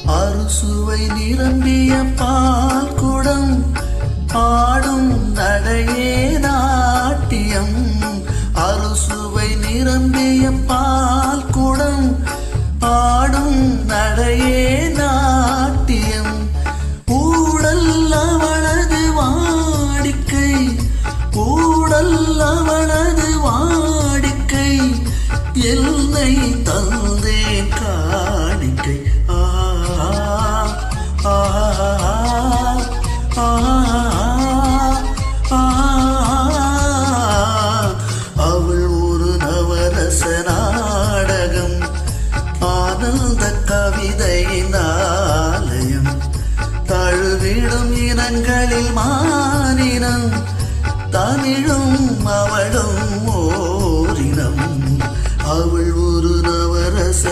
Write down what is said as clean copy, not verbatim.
அறுசுவை நிரம்பிய பால் குடம் ஆடும் நடையே நாட்டியம். அறுசுவை நிரம்பிய பால் குடம் ஆடும் நடையே நாட்டியம். ஊடல் அவளது வாடிக்கை, ஊடல் அவளது வாடிக்கை, எல்லை தந்தேன் காணிக்கை. அவள் ஒரு நவரச நாடகம், ஆனந்த கவிதையின் ஆலயம். தழுவிடும் இனங்களில் மானினம், தமிழும் அவளும் ஓரினம். அவள் ஒரு நவரச